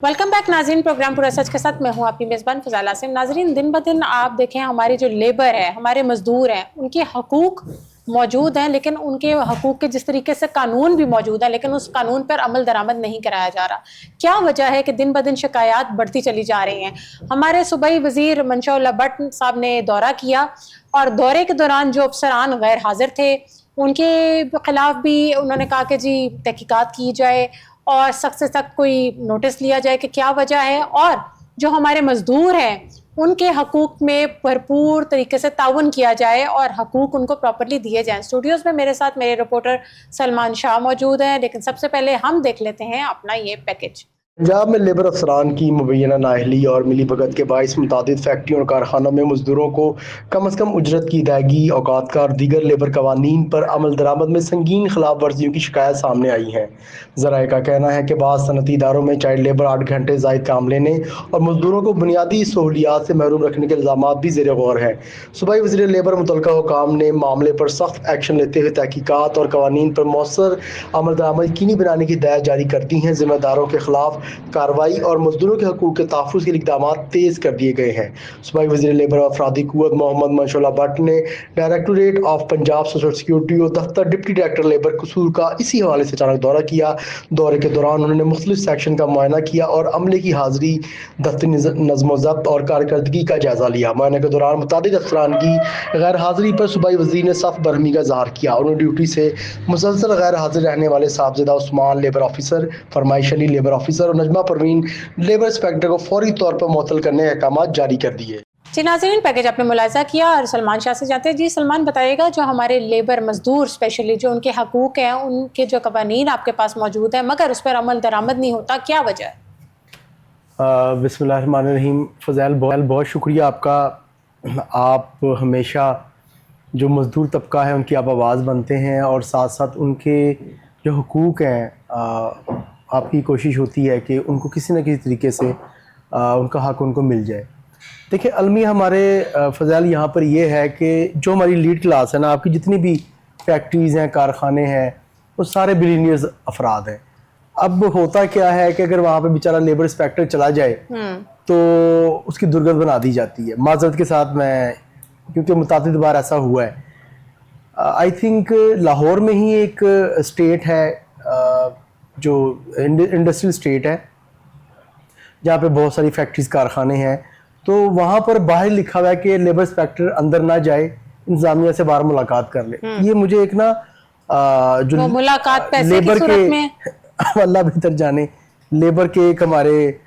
Welcome back नाजरीन, programme पूरा सच के साथ मैं हूं आपकी मेज़बान फ़ज़ाल आसिम। नाजरीन, दिन ब दिन आप देखें हमारी जो लेबर है, हमारे मजदूर हैं, उनके हकूक मौजूद हैं, लेकिन उनके हकूक के जिस तरीके से कानून भी मौजूद है, लेकिन उस कानून पर अमल दरामद नहीं कराया जा रहा। क्या वजह है कि दिन ब दिन शिकायत बढ़ती चली जा रही हैं? हमारे सूबाई वज़ीर मंशा भट्ट साहब ने दौरा किया और दौरे के दौरान जो अफसरान गैर हाजिर थे उनके खिलाफ भी उन्होंने कहा कि जी तहकीकात की जाए और सख्त से सख्त कोई नोटिस लिया जाए कि क्या वजह है, और जो हमारे मजदूर हैं उनके हकूक में भरपूर तरीके से ताउन किया जाए और हकूक उनको प्रॉपर्ली दिए जाएं। स्टूडियोज़ में मेरे साथ मेरे रिपोर्टर सलमान शाह मौजूद हैं, लेकिन सबसे पहले हम देख लेते हैं अपना ये पैकेज। पंजाब में लेबर अफसरान की मुबैना नाअहली और मिली भगत के बाइस मुतादिद फैक्ट्रियों और कारखानों में मजदूरों को कम अज़ कम उजरत की अदायगी, औकात का और दीगर लेबर कवानीन पर अमल दरामद में संगीन खिलाफ वर्जियों की शिकायत सामने आई है। ज़राए का कहना है कि बाद सनती इदारों में चाइल्ड लेबर 8 घंटे ज़ायद काम लेने और मजदूरों को बुनियादी सहूलियात से महरूम रखने के इल्ज़ाम भी ज़ेर गौर है। सूबाई वज़ीर लेबर मुतल्लिका हुकाम ने मामले पर सख्त एक्शन लेते हुए तहकीकात और कवानीन पर मौसर अमल दरामद यकीनी बनाने की हिदायत जारी कर दी हैं। जिम्मेदारों के खिलाफ कार्रवाई और मजदूरों के हकूक के तहफ़्फ़ुज़ के लिए इक़दाम तेज़ कर दिए गए हैं। सूबाई वज़ीर लेबर और अफरादी क़ुव्वत मोहम्मद मंशा भट्ट ने directorate of Punjab social security और दफ्तर डिप्टी डायरेक्टर लेबर कसूर का इसी हवाले से अचानक दौरा किया। दौरे के दौरान उन्होंने मुख्तलिफ सेक्शन का मुआयना किया और अमले की हाज़िरी, दफ्तरी नज़्म व ज़ब्त और कारकर्दगी का जायज़ा लिया। मुआयने के दौरान मुतादिद अफसरान की गैर हाज़िरी पर सूबाई वज़ीर ने सख्त बरहमी का इज़हार किया। उन्होंने ड्यूटी से मुसलसल गैर हाजिर रहने वाले साहबज़ादा उस्मान लेबर ऑफिसर, फरमाइश अली लेबर ऑफिसर और नजमा परवीन लेबर इंस्पेक्टर को फौरी तौर पर मुअत्तल करने के अहकाम जारी कर दिए। जी नाज़रीन, पैकेज आपने मुलाहिज़ा किया और सलमान शाह से जाते हैं। जी सलमान, बताइएगा जो हमारे लेबर मजदूर स्पेशली जो उनके हकूक हैं, उनके जो कवानीन आपके पास मौजूद है मगर उस पर अमल दरामद नहीं होता, क्या वजह है? बिस्मिल्लाहिर्रहमानिर्रहीम। फ़ज़ैल बहुत शुक्रिया आपका। आप हमेशा जो मज़दूर तबका है उनकी आप आवाज़ बनते हैं और साथ साथ उनके जो हुकूक हैं आपकी कोशिश होती है कि उनको किसी न किसी तरीके से उनका हक़ उनको मिल जाए। देखिए अलमी हमारे फ़ज़ैल यहाँ पर ये है कि जो हमारी लीड क्लास है ना, आपकी जितनी भी फैक्ट्रीज़ हैं, कारखाने हैं, वो सारे बिलीनियर्स अफराद हैं। अब होता क्या है कि अगर वहाँ पे बेचारा लेबर इंस्पेक्टर चला जाए तो उसकी दुर्गत बना दी जाती है। माज़रत के साथ मैं, क्योंकि मुतादिद बार ऐसा हुआ है। आई थिंक लाहौर में ही एक स्टेट है जो इंडस्ट्रियल स्टेट है जहाँ पे बहुत सारी फैक्ट्रीज कारखाने हैं, तो वहाँ पर बाहर लिखा हुआ है कि लेबर इंस्पेक्टर अंदर ना जाए, इंतजामिया से बाहर मुलाकात कर ले। ये मुझे एक ना जो मुलाकात पैसे लेबर की सूरत में अल्लाह बेहतर जाने, लेबर के एक हमारे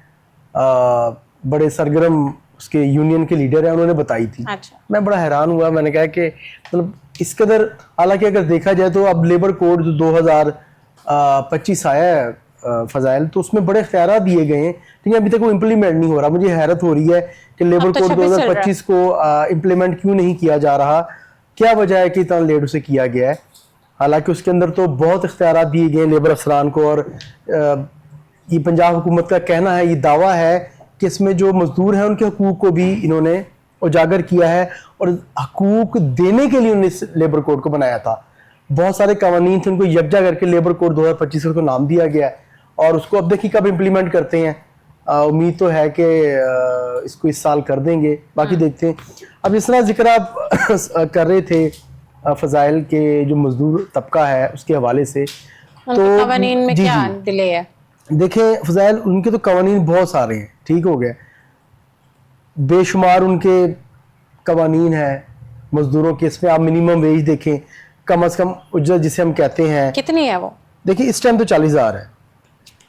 बड़े सरगर्म उसके यूनियन के लीडर हैं, उन्होंने बताई थी। अच्छा। मैं बड़ा हैरान हुआ, मैंने कहा कि मतलब इस कदर, हालांकि अगर देखा जाए तो अब लेबर कोड जो 2025 आया है फ़ज़ाइल, तो उसमें बड़े इख्तियार दिए गए हैं, लेकिन अभी तक वो इम्प्लीमेंट नहीं हो रहा। मुझे हैरत हो रही है कि लेबर कोड 2025 को इम्प्लीमेंट क्यों नहीं किया जा रहा, क्या वजह है कि इतना लेट उसे किया गया है। हालांकि उसके अंदर तो बहुत इख्तियार दिए गए लेबर अफसरान को, और ये पंजाब हुकूमत का कहना है, ये दावा है कि इसमें जो मजदूर हैं उनके हकूक को भी इन्होंने उजागर किया है और हकूक देने के लिए उन्होंने लेबर कोड को बनाया था। बहुत सारे कवानीन थे, उनको यकजा करके लेबर कोड 2025 को नाम दिया गया है और उसको अब देखिए कब इम्प्लीमेंट करते हैं। उम्मीद तो है कि इसको इस साल कर देंगे, बाकी देखते हैं। अब इस तरह जिक्र आप कर रहे थे फ़ज़ाइल के जो मजदूर तबका है उसके हवाले से, तो कवानीन में क्या डिले है? देखें फ़ज़ाइल, उनके तो कवानीन बहुत सारे हैं, ठीक हो गया, बेशुमार उनके कवानीन हैं मजदूरों के। इसमें आप मिनिमम वेज देखें, कम अज़ कम उजरत जिसे हम कहते हैं, कितनी है वो? देखिए इस टाइम तो 40,000 है।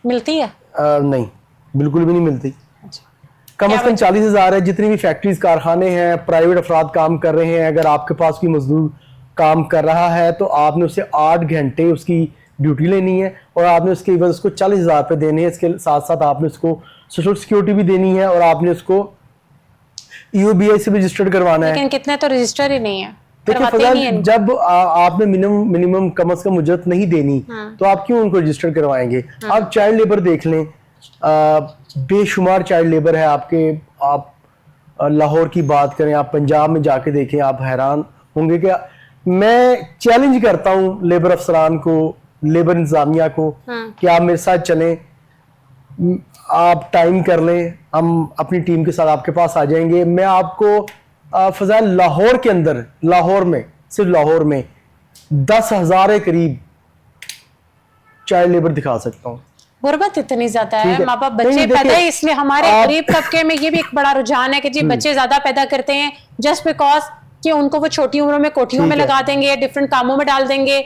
मिलती है? नहीं, बिल्कुल भी नहीं मिलती। अच्छा। कम अज़ कम 40,000 है। जितनी भी फैक्ट्रीज कारखाने हैं, प्राइवेट अफराद काम कर रहे हैं, अगर आपके पास कोई मजदूर काम कर रहा है तो आपने उसे 8 घंटे उसकी ड्यूटी लेनी है और आपने उसके एवज उसको 40,000 रुपये देने हैं। इसके साथ साथ आपने उसको सोशल सिक्योरिटी भी देनी है और आपने उसको EOBI से भी रजिस्टर्ड करवाना है। लेकिन कितने तो रजिस्टर ही नहीं है। देखिए फ़ज़ाइल, जब आपने मिनिमम कम अज़ कम उजरत नहीं देनी तो आप क्यों उनको रजिस्टर करवाएंगे? आप चाइल्ड लेबर देख लें, बेशुमार चाइल्ड लेबर है आपके। आप लाहौर की बात करें, आप पंजाब में जाके देखें, आप हैरान होंगे कि मैं चैलेंज करता हूँ लेबर अफसरान को, लेबर इंतजामिया को कि आप मेरे साथ चलें। आप टाइम कर लें, हम अपनी टीम के साथ आपके पास आ जाएंगे। मैं आपको फजाइल लाहौर के अंदर, लाहौर में, सिर्फ लाहौर में 10,000 के करीब चाइल्ड लेबर दिखा सकता हूँ। गुर्बत इतनी ज्यादा ठीक है, है। माँ बाप नहीं, बच्चे देखिए, पैदा है, इसलिए हमारे आप- गरीब तबके में ये भी एक बड़ा रुझान है कि जी बच्चे ज्यादा पैदा करते हैं जस्ट बिकॉज कि उनको वो छोटी उम्र में कोठियों में ठीक है। लगा देंगे, डिफरेंट कामों में डाल देंगे,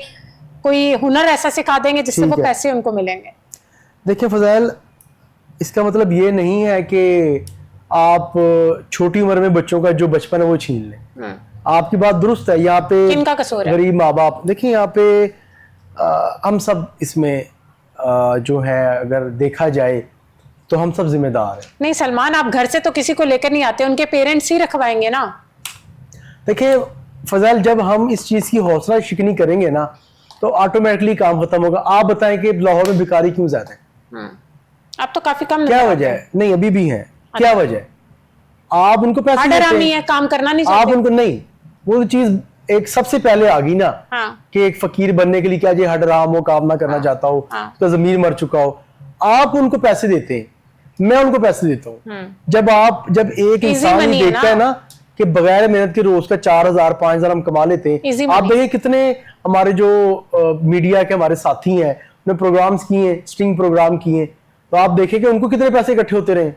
कोई हुनर ऐसा सिखा देंगे जिससे ठीक वो है। पैसे उनको मिलेंगे। देखिए फजाइल, इसका मतलब ये नहीं है कि आप छोटी उम्र में बच्चों का जो बचपन है वो छीन लें। आपकी बात दुरुस्त है। यहाँ पे किनका कसूर है? गरीब माँ बाप, देखिए यहाँ पे हम सब इसमें जो है अगर देखा जाए तो हम सब जिम्मेदार हैं। नहीं सलमान, आप घर से तो किसी को लेकर नहीं आते, उनके पेरेंट्स ही रखवाएंगे ना। देखिए फजाइल, जब हम इस चीज़ की हौसला शिकनी करेंगे ना तो ऑटोमेटिकली काम खत्म होगा। आप बताएं कि लाहौर में भिखारी क्यों ज्यादा है? आप तो काफी कम क्या नजर वजह आते है? नहीं, अभी भी है। क्या वजह है? आप उनको पैसे हैं। देते हरामी हैं, है, काम करना नहीं आप चाहते। उनको नहीं, वो चीज एक सबसे पहले आ गई ना हाँ। कि एक फकीर बनने के लिए क्या ये हडराम हो, काम ना करना चाहता हो, हाँ। उसका जमीर मर चुका हो, आप उनको पैसे देते हैं, मैं उनको पैसे देता हूँ। जब एक इंसान money ये है देखता है ना कि बगैर मेहनत के रोज का 4,000 5,000 हम कमा लेते हैं। Easy आप money। देखिए कितने हमारे जो मीडिया के हमारे साथी हैं, उन्होंने प्रोग्राम्स किए, स्टिंग प्रोग्राम किए, तो आप देखें कि उनको कितने पैसे इकट्ठे होते रहे।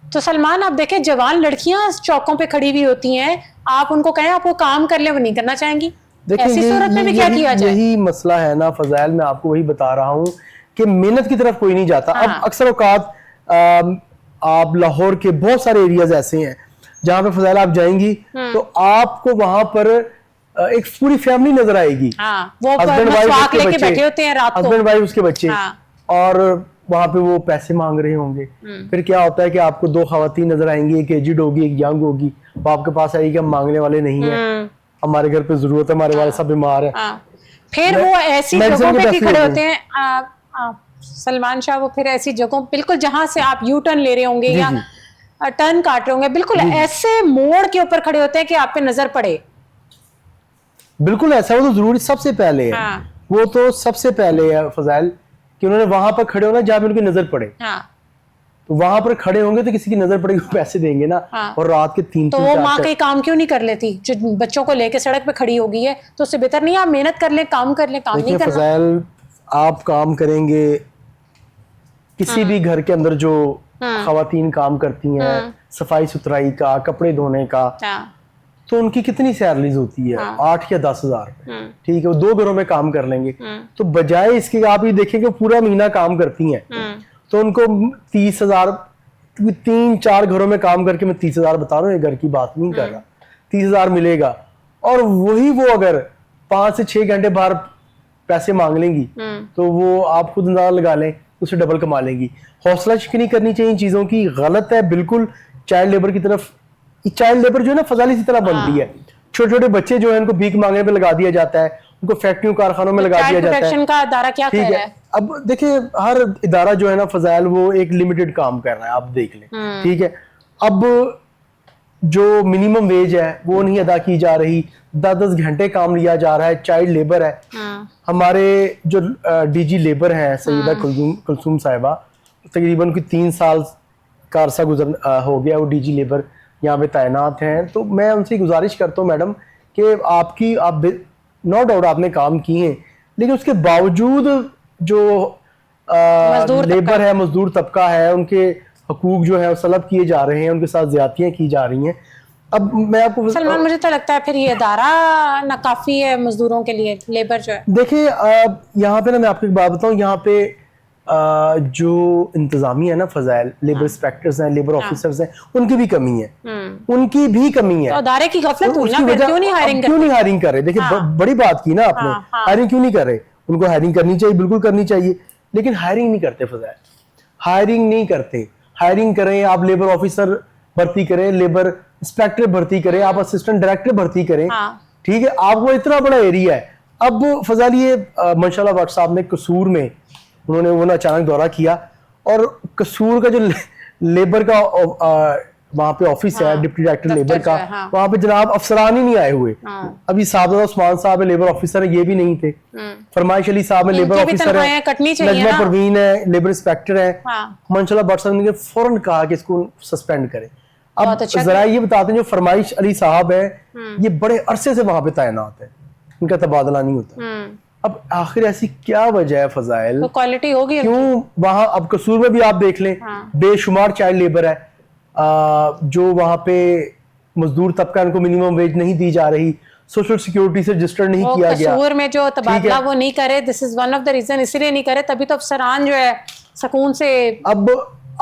तो सलमान, आप देखें जवान लड़कियां चौकों पे खड़ी हुई होती हैं, आप उनको कहें आप वो काम कर ले, वो नहीं करना चाहेंगी। ऐसी सूरत में भी क्या किया जाए? यही मसला है ना फजाइल, मैं आपको वही बता रहा हूँ कि मेहनत की तरफ कोई नहीं जाता। हाँ। अब अक्सर औकात आप लाहौर के बहुत सारे एरियाज ऐसे हैं जहाँ पे फजाइल आप जाएंगी तो आपको वहां पर एक पूरी फैमिली नजर आएगी। हाँ, वो हस्बैंड मसवाक लेके बैठे होते हैं रात को। हस्बैंड वाइफ उसके बच्चे, हाँ। और वहां पे वो पैसे मांग रहे होंगे। फिर क्या होता है कि आपको 2 खवातीन नजर आएंगी, एक एजिड होगी, एक यंग होगी, वो आपके पास आएगी कि हम मांगने वाले नहीं है, हमारे घर पे जरूरत है, हमारे वाले सब बीमार है। हाँ। फिर वो ऐसी medicine जगहों के पे भी पैसे खड़े होते होते हैं सलमान शाह, वो फिर ऐसी जगहों बिल्कुल जहां से आप यू टर्न ले रहे होंगे जी, या टर्न काट रहे होंगे, बिल्कुल ऐसे मोड़ के ऊपर खड़े होते हैं कि आप पे नजर पड़े। बिल्कुल ऐसा, वो तो जरूरी सबसे पहले है। हाँ। वो तो सबसे पहले है फजाइल कि उन्होंने वहां पर खड़े होना जहां पे उनकी नजर पड़े। हाँ। तो वहां पर खड़े होंगे तो किसी की नजर पड़ेगी, पैसे देंगे ना। हाँ। और रात के 3 तो वो माँ कहीं काम क्यों नहीं कर लेती जो बच्चों को लेके सड़क पे खड़ी होगी है? तो उससे बेहतर नहीं आप मेहनत कर ले, काम कर ले, काम नहीं देखिए करना। फजाइल, आप काम करेंगे किसी भी घर के अंदर जो खवातीन काम करती हैं, सफाई सुथराई का, कपड़े धोने का, हाँ। तो उनकी कितनी सैलरीज होती है? 8 या 10,000। ठीक है, वो 2 घरों में काम कर लेंगे। तो बजाय इसके आप ये देखें कि पूरा महीना काम करती हैं तो उनको 30,000, 3-4 घरों में काम करके, मैं 30,000 बता रहा हूँ, ये घर की बात नहीं कर रहा, 30,000 मिलेगा। और वही वो अगर 5 से 6 घंटे बाहर पैसे मांग लेंगी तो वो आप खुद अंदाजा लगा लें, उससे डबल कमा लेंगी। हौसला शिकनी करनी चाहिए इन चीजों की, गलत है बिल्कुल चाइल्ड लेबर की तरफ। चाइल्ड लेबर जो है ना फजाइल इसी तरह बनती है। छोटे छोटे बच्चे जो है उनको भीख मांगने पे लगा दिया जाता है, उनको फैक्ट्रियों कारखानों में लगा दिया चाइल्ड जाता है। प्रोटेक्शन का अदारा क्या ठीक कह रहा है, है? अब देखिए हर इदारा जो है ना फजाइल वो एक लिमिटेड काम कर रहा है, आप देख लें। ठीक है, अब जो मिनिमम वेज है वो नहीं अदा की जा रही, 10-10 घंटे काम लिया जा रहा है, चाइल्ड लेबर है। हमारे जो डीजी लेबर हैं सईदा कुलसूम साहिबा, तकरीबन कोई 3 साल का अरसा हो गया वो डीजी लेबर यहाँ पे तैनात हैं। तो मैं उनसे गुजारिश करता हूँ मैडम कि आप नो डाउट आपने काम किए हैं, लेकिन उसके बावजूद जो लेबर है, मजदूर तबका है, उनके हकूक जो है वो सलब किए जा रहे हैं, उनके साथ ज्यादतियां की जा रही हैं। अब मैं आपको सलमान, मुझे तो लगता है फिर ये अदारा नाकाफी है मजदूरों के लिए, लेबर जो है। देखिए यहाँ पे ना मैं आपको एक बात बताऊँ, यहाँ पे जो इंतजामिया है ना फजाइल, लेबर इंस्पेक्टर्स हैं, लेबर ऑफिसर्स हैं, उनकी भी कमी है, उनकी भी कमी है। तो अदारे की गफलत हुई ना, फिर क्यों नहीं हायरिंग कर रहे? देखिए बड़ी बात की ना आपने, हायरिंग क्यों नहीं कर रहे? उनको हायरिंग करनी चाहिए, बिल्कुल करनी चाहिए, लेकिन हायरिंग नहीं करते फजाइल, हायरिंग नहीं करते। हायरिंग करें, आप लेबर ऑफिसर भर्ती करें, लेबर इंस्पेक्टर भर्ती करें, आप असिस्टेंट डायरेक्टर भर्ती करें। ठीक है, आपको इतना बड़ा एरिया है। अब फजाइल ये माशाल्लाह भट्ट साहब ने कसूर में उन्होंने वो ना अचानक दौरा किया और कसूर का जो लेबर का वहाँ पे ऑफिस है डिप्टी डायरेक्टर दफ्तर लेबर जो का, है, हाँ। वहाँ पे जनाब अफसरान ही नहीं आए हुए। अभी साबदा उस्मान साहब है लेबर ऑफिसर है, ये भी नहीं थे। फरमाइश अली साहब है लेबर इनकी भी ऑफिसर तनख्वाहियां है, कटनी चाहिए नजमा ना। परवीन है लेबर इंस्पेक्टर है। हाँ। मंशला भट्ट साहब ने फौरन कहा कि इसको सस्पेंड करें। अब बहुत अच्छा जरा ये बताते हैं, जो फरमाइश अली साहब है ये बड़े अरसे से वहां पे तैनात है, इनका तबादला नहीं होता। अब आखिर ऐसी क्या वजह है फजाइल, तो क्वालिटी होगी क्यों वहां, अब कसूर में भी आप देख लें, बेशुमार चाइल्ड लेबर है जो वहां पे मजदूर तबका, इनको मिनिमम वेज नहीं दी जा रही, सोशल सिक्योरिटी से रजिस्टर नहीं किया गया। कसूर में जो तबादला वो नहीं करे, this is one of the reason, इसलिए नहीं करे, तभी तो अफसरान जो है सुकून से। अब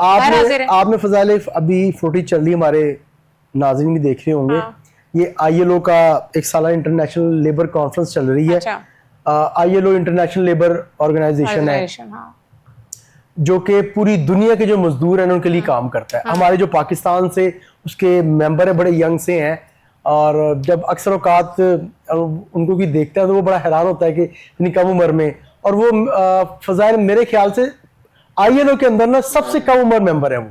आपने फजाइल अभी फुटेज चल रही, हमारे नाज़रीन भी देख रहे होंगे। ये ILO का एक साला इंटरनेशनल लेबर कॉन्फ्रेंस चल रही है। ILO इंटरनेशनल लेबर ऑर्गेनाइजेशन है जो कि पूरी दुनिया के जो मजदूर हैं उनके लिए काम करता है। हमारे जो पाकिस्तान से उसके मेंबर है बड़े यंग से हैं, और जब अक्सर औकात उनको भी देखता है तो वो बड़ा हैरान होता है कि इतनी कम उम्र में, और वो फजाइल मेरे ख्याल से ILO के अंदर ना सबसे कम उम्र मेंबर है वो,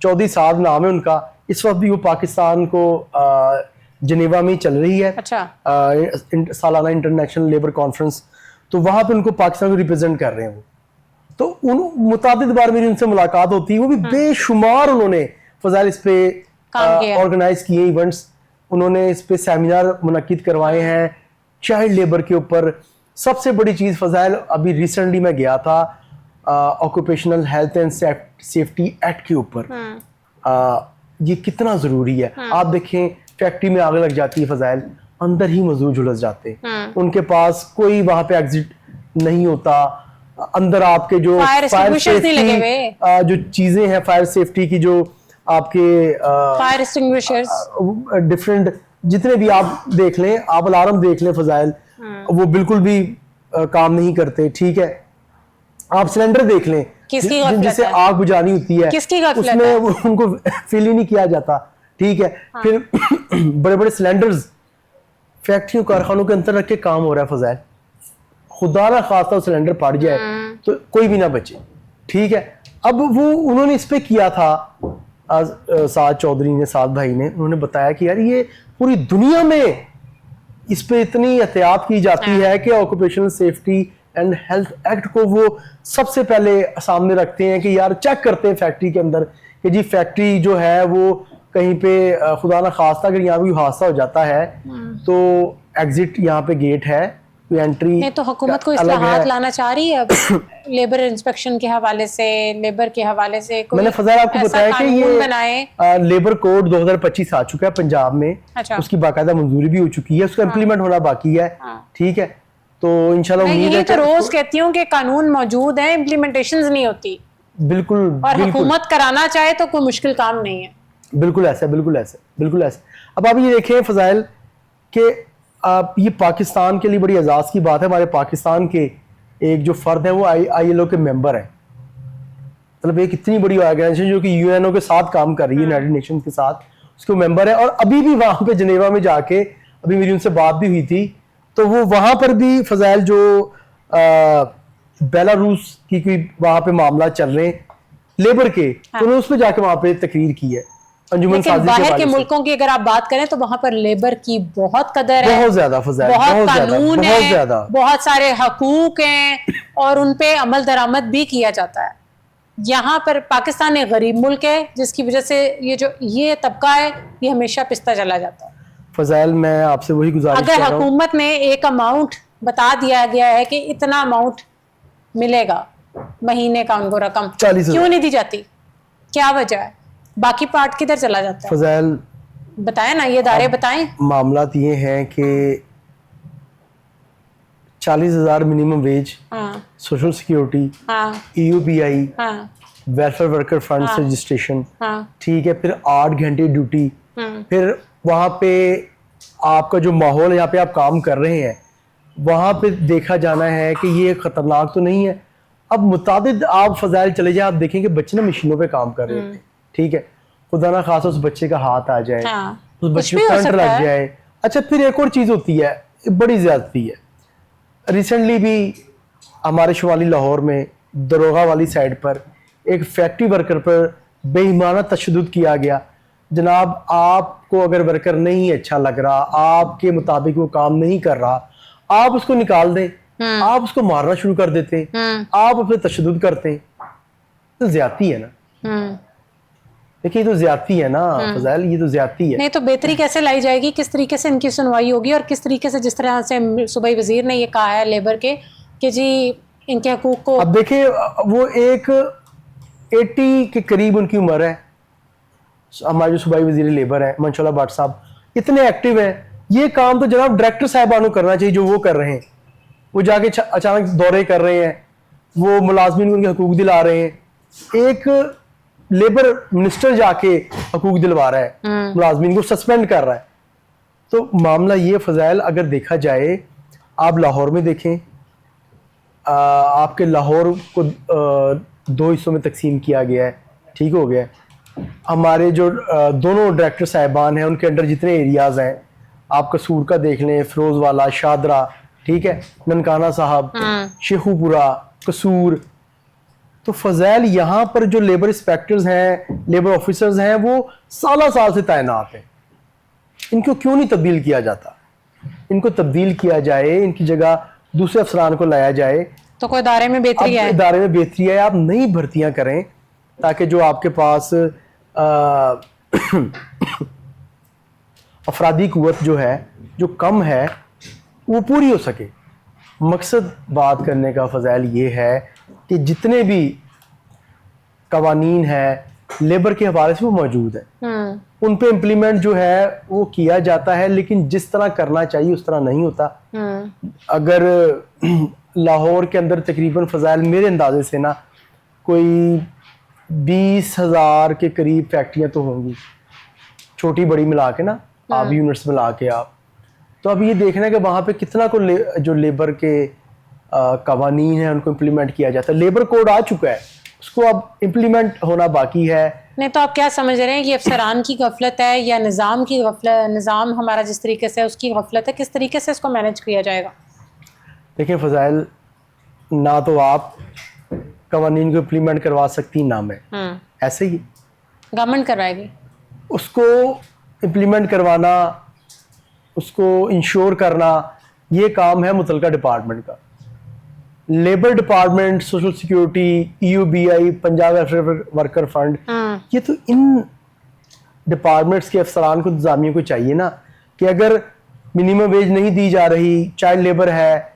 चौधरी साहब नाम है उनका। इस वक्त भी वो पाकिस्तान को जनेवा में चल रही है। सालाना इंटरनेशनल लेबर कॉन्फ्रेंस, तो वहां पे उनको पाकिस्तान को रिप्रेजेंट कर रहे हैं वो। तो उन मुताबिद बार मेरी उनसे मुलाकात होती है, वो भी बेशुमार उन्होंने फजाइल इस पे ऑर्गेनाइज किए इवेंट्स, उन्होंने इस पे सेमिनार मुनक्किद करवाए हैं चाइल्ड लेबर के ऊपर। सबसे बड़ी चीज फजाइल, अभी रिसेंटली मैं गया था occupational health and safety act के ऊपर। ये कितना जरूरी है। आप देखें फैक्ट्री में आग लग जाती है फजाइल, अंदर ही मजदूर झुलस जाते, उनके पास कोई वहां पे एग्जिट नहीं होता। अंदर आपके जो फायर सेफ्टी जो चीजें हैं, फायर सेफ्टी की जो आपके फायर एक्सटिंग्विशर्स डिफरेंट जितने भी आप देख लें, आप अलार्म देख लें फजाइल, वो बिल्कुल भी काम नहीं करते। ठीक है, आप सिलेंडर देख लें जिसे आग बुझानी होती है, उसमें उनको फिल ही नहीं किया जाता। ठीक है, फिर बड़े बड़े सिलेंडर्स फैक्ट्रियों कारखानों के अंदर रख के काम हो रहा है फजाइल, खुदा ना खास्ता सिलेंडर फट जाए तो कोई भी ना बचे। ठीक है, अब वो उन्होंने इस पे किया था, साद चौधरी ने, साद भाई ने, उन्होंने बताया कि यार ये पूरी दुनिया में इस पे इतनी एहतियात की जाती है कि occupational safety and health act को वो सबसे पहले सामने रखते हैं कि यार चेक करते हैं फैक्ट्री के अंदर कि जी फैक्ट्री जो है वो कहीं पे खुदा ना खास्ता अगर यहाँ भी हादसा हो जाता है तो एग्जिट यहाँ पे गेट है, एंट्री नहीं। तो हुकूमत को इस्लाहात लाना चाह रही है अब लेबर इंस्पेक्शन के हवाले से, लेबर के हवाले से। मैंने फजाइल आपको बताया कि ये लेबर कोड 2025 आ चुका है पंजाब में। उसकी बाकायदा मंजूरी भी हो चुकी है, उसका इम्प्लीमेंट होना बाकी है। ठीक है, तो इंशाल्लाह उम्मीद है। तो रोज कहती हूँ कि कानून मौजूद है, इम्प्लीमेंटेशन नहीं होती। बिल्कुल, और हुकूमत कराना चाहे तो कोई मुश्किल काम नहीं है। बिल्कुल ऐसा, बिल्कुल ऐसा, बिल्कुल ऐसा। अब आप ये देखें फजाइल कि आप ये पाकिस्तान के लिए बड़ी एजाज की बात है, हमारे पाकिस्तान के एक जो फर्द है वो ILO के मेंबर है। मतलब एक इतनी बड़ी ऑर्गेनाइजेशन जो कि UNO के साथ काम कर रही है, यूनाइटेड नेशंस के साथ, उसके मेंबर है। और अभी भी वहां पे जनेवा में जाके, अभी मेरी उनसे बात भी हुई थी, तो वो वहां पर भी फजाइल जो बेलारूस की कोई वहां पे मामला चल रहे हैं लेबर के, तो उन्होंने उस पर जाके वहां पे तकरीर की है। लेकिन बाहर के मुल्कों की अगर आप बात करें तो वहां पर लेबर की बहुत कदर है, बहुत ज्यादा फजाइल, बहुत कानून है, बहुत सारे हकूक हैं और उन पे अमल दरामद भी किया जाता है। यहाँ पर पाकिस्तान एक गरीब मुल्क है जिसकी वजह से ये तबका है ये हमेशा पिसता चला जाता है। फजाइल मैं आपसे वही गुजारिश अगर हुकूमत ने एक अमाउंट बता दिया गया है कि इतना अमाउंट मिलेगा महीने का, उनको रकम क्यों नहीं दी जाती? क्या वजह है? बाकी पार्ट किधर चला जाता है? फजाइल बताएं ना, ये दायरे बताएं। मामला ये हैं कि 40,000 minimum wage, social security, EUPI, welfare worker fund registration, ठीक है, फिर 8 घंटे ड्यूटी, फिर वहां पे आपका जो माहौल है, यहाँ पे आप काम कर रहे हैं, वहां पे देखा जाना है कि ये खतरनाक तो नहीं है। अब मुताबिद आप फजाइल चले जाए, आप देखेंगे बच्चे ना मशीनों पे काम कर रहे होते हैं। ठीक है, खुदा ना खासा उस बच्चे का हाथ आ जाए, उस बच्चे को करंट लग जाए। अच्छा, फिर एक और चीज होती है, बड़ी ज्यादती है। रिसेंटली भी हमारे शुमाली लाहौर में दरोगा वाली साइड पर एक फैक्ट्री वर्कर पर बेईमाना तशद्दुद किया गया। जनाब आपको अगर वर्कर नहीं अच्छा लग रहा, आपके मुताबिक वो काम नहीं कर रहा, आप उसको निकाल दें, आप उसको मारना शुरू कर देते, आप उस पर तशद्दुद करते, तो ज्यादती है ना। देखिए ये तो ज्यादती है ना फजैल, ये तो ज्यादती है। नहीं तो बेहतरी कैसे लाई जाएगी, किस तरीके से इनकी सुनवाई होगी, और किस तरीके से, जिस तरह से सूबाई वजीर ने ये कहा है लेबर के कि जी इनके हकूक को, अब देखिए वो एक 80 के करीब उनकी उम्र है, हमारे जो सूबाई वजीर लेबर है मंशूला भट्ट साहब, इतने एक्टिव हैं। ये काम तो जनाब डायरेक्टर साहबानों करना चाहिए जो वो कर रहे हैं। वो जाके अचानक दौरे कर रहे हैं, वो मुलाजमीन को उनके हकूक दिला रहे हैं। एक लेबर मिनिस्टर जाके हकूक दिलवा रहा है, मुलाजमीन को सस्पेंड कर रहा है। तो मामला ये फजैल अगर देखा जाए, आप लाहौर में देखें, आपके लाहौर को 2 हिस्सों में तकसीम किया गया है, ठीक हो गया है। हमारे जो दोनों डायरेक्टर साहिबान हैं उनके अंडर जितने एरियाज हैं, आप कसूर का देख लें, फिरोज वाला, शादरा, ठीक है, ननकाना साहब, शेखुपुरा, कसूर। तो फजैल यहाँ पर जो लेबर इंस्पेक्टर्स हैं, लेबर ऑफिसर्स हैं, वो साल से तैनात हैं। इनको क्यों नहीं तब्दील किया जाता? इनको तब्दील किया जाए, इनकी जगह दूसरे अफसरान को लाया जाए, तो कोई इदारे में बेहतरी है। इदारे में बेहतरी है। आप नई भर्तियां करें ताकि जो आपके पास अफरादी कुव्वत जो है, जो कम है, वो पूरी हो सके। मकसद बात करने का फजैल ये है कि जितने भी कवानीन हैं लेबर के हवाले से वो मौजूद है, उन पे इम्प्लीमेंट जो है वो किया जाता है, लेकिन जिस तरह करना चाहिए उस तरह नहीं होता। अगर लाहौर के अंदर तकरीबन फजैल मेरे अंदाजे से ना कोई 20,000 के करीब फैक्ट्रियां तो होंगी, छोटी बड़ी मिला के ना, आप यूनिट्स मिला के आप। तो अब ये देखना है कि वहाँ पे कितना को जो लेबर के कवानीन है उनको इम्प्लीमेंट किया जाता है। लेबर कोड आ चुका है, उसको अब इम्प्लीमेंट होना बाकी है। नहीं तो आप क्या समझ रहे हैं कि अफसरान की गफलत है या निज़ाम की गफलत? निज़ाम हमारा जिस तरीके से उसकी गफलत है, किस तरीके से इसको मैनेज किया जाएगा? देखिए फजाइल, ना तो आप कवानीन को इम्प्लीमेंट करवा सकती, ना मैं, ऐसे ही गवर्नमेंट करवाएगी। उसको इम्प्लीमेंट करवाना, उसको इंश्योर करना, ये काम है मुतलका डिपार्टमेंट का। Labour department, social security, EUBI, Punjab welfare worker fund, ये तो इन डिपार्टमेंट्स के अफसरान को, इंतजामिया को चाहिए ना कि अगर मिनिमम वेज नहीं दी जा रही, चाइल्ड लेबर है,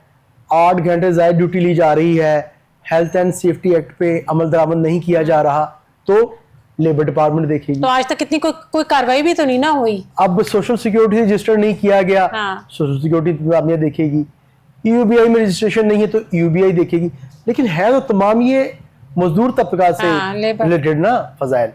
8 घंटे ज़ायद ड्यूटी ली जा रही है, हेल्थ एंड सेफ्टी एक्ट पे अमल दरामद नहीं किया जा रहा, तो लेबर डिपार्टमेंट देखेगी। तो आज तक इतनी कोई कार्रवाई भी तो नहीं ना हुई। अब सोशल सिक्योरिटी रजिस्टर नहीं किया गया, सोशल सिक्योरिटी इंतजामिया देखेगी। EUBI में रजिस्ट्रेशन नहीं है तो EUBI देखेगी। लेकिन है तो तमाम ये मजदूर तबका से रिलेटेड ना फजाइल।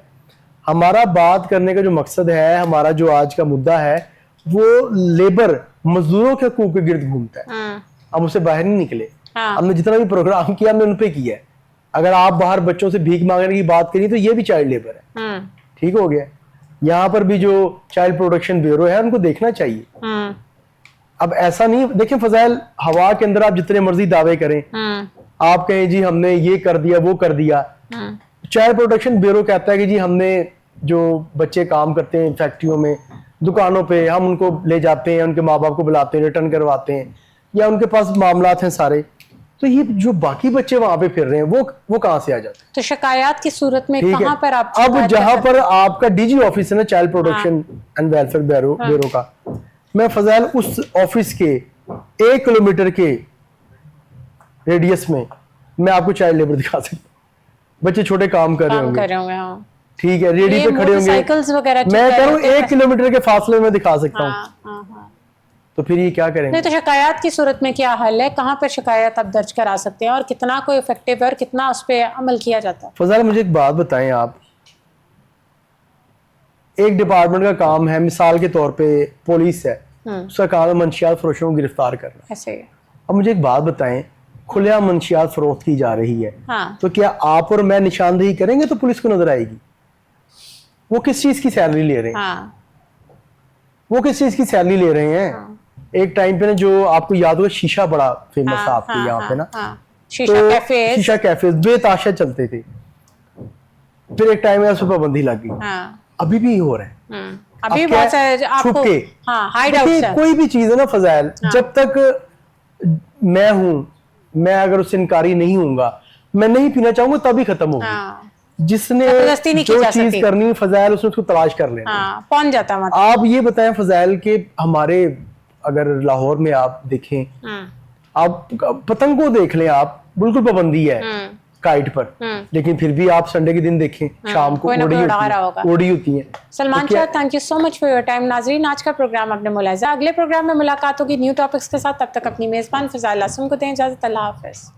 हमारा बात करने का जो मकसद है, हमारा जो आज का मुद्दा है, वो लेबर मजदूरों के हकूक के गिर्द घूमता है। हम उससे बाहर नहीं निकले। हमने जितना भी प्रोग्राम किया हमने उन पे किया है। अगर आप बाहर बच्चों से भीख मांगने की बात करिए तो ये भी चाइल्ड लेबर है, ठीक हो गया। यहाँ पर भी जो चाइल्ड प्रोटेक्शन ब्यूरो है उनको देखना चाहिए। अब ऐसा नहीं, देखिए फजाइल, हवा के अंदर आप जितने मर्जी दावे करें, आप कहें जी हमने ये कर दिया वो कर दिया, चाइल्ड प्रोटेक्शन ब्यूरो कहता है कि जी हमने जो बच्चे काम करते हैं फैक्ट्रियों में, दुकानों पे, हम उनको ले जाते हैं, उनके माँ बाप को बुलाते हैं, रिटर्न करवाते हैं, या उनके पास मामलात हैं सारे। तो ये जो बाकी बच्चे वहां पे फिर रहे हैं वो कहाँ से आ जाते हैं? तो शिकायत की सूरत में कहाँ पर आप, अब जहां पर आपका DG ऑफिस है ना, child protection and welfare bureau का, मैं फजाइल उस ऑफिस के 1 किलोमीटर के रेडियस में मैं आपको चाइल्ड लेबर दिखा सकता हूँ। बच्चे छोटे काम कर रहे होंगे, ठीक है, रेडी पे खड़े होंगे, मैं कह रहा हूँ 1 किलोमीटर के फासले में दिखा सकता हूँ। तो फिर ये क्या करेंगे? नहीं तो शिकायत की सूरत में क्या हल है? कहाँ पर शिकायत आप दर्ज करा सकते हैं और कितना कोई इफेक्टिव है और कितना उस पर अमल किया जाता है? फजाइल मुझे एक बात बताएं आप, एक डिपार्टमेंट का काम है, मिसाल के तौर पे पुलिस है, उसका काम है मंशियात फरोशों को गिरफ्तार करना। ऐसे ही। अब मुझे एक बात बताएं, खुलेआम मंशियात फरोख्त की जा रही है, तो क्या आप और मैं निशानदेही करेंगे तो पुलिस को नजर आएगी? वो किस चीज की सैलरी ले रहे हैं? वो किस चीज की सैलरी ले रहे हैं? एक टाइम पे ना, जो आपको याद होगा, शीशा बड़ा फेमस था आपके यहाँ पे ना, शीशा कैफे बेताशा चलते थे। फिर एक टाइम में उस पर पाबंदी लग गई, अभी भी हो रहे हैं। अभी अब बहुत क्या है, सारे आपको छुप के। हाँ हाइड देखिए, आउट्स हैं। कोई भी चीज है ना फजाइल, जब तक मैं हूं, मैं अगर उससे इनकारी नहीं हूंगा, मैं नहीं पीना चाहूंगा तभी खत्म होगी। हाँ जिसने जबरदस्ती नहीं की जो जा चीज सकती। करनी है फजाइल, उसने उसको तलाश कर लेना। हाँ पहुंच जाता मतलब। आप ये बताएं फजाइल के हमारे अगर लाहौर में आप देखें, आप पतंग को देख लें, आप बिल्कुल पाबंदी है काइट पर, लेकिन फिर भी आप संडे के दिन देखें शाम को कोई ना कोई उड़ा रहा होगा। उड़ी होती हैं। सलमान तो क्या- Shah, thank you so much for your time. नाजरीन, आज का प्रोग्राम आपने मुलाहिजा। अगले प्रोग्राम में मुलाकात होगी न्यू टॉपिक्स के साथ। तब तक अपनी मेजबान फजाइल आसिम को दें इजाजत। अल्लाह हाफिज।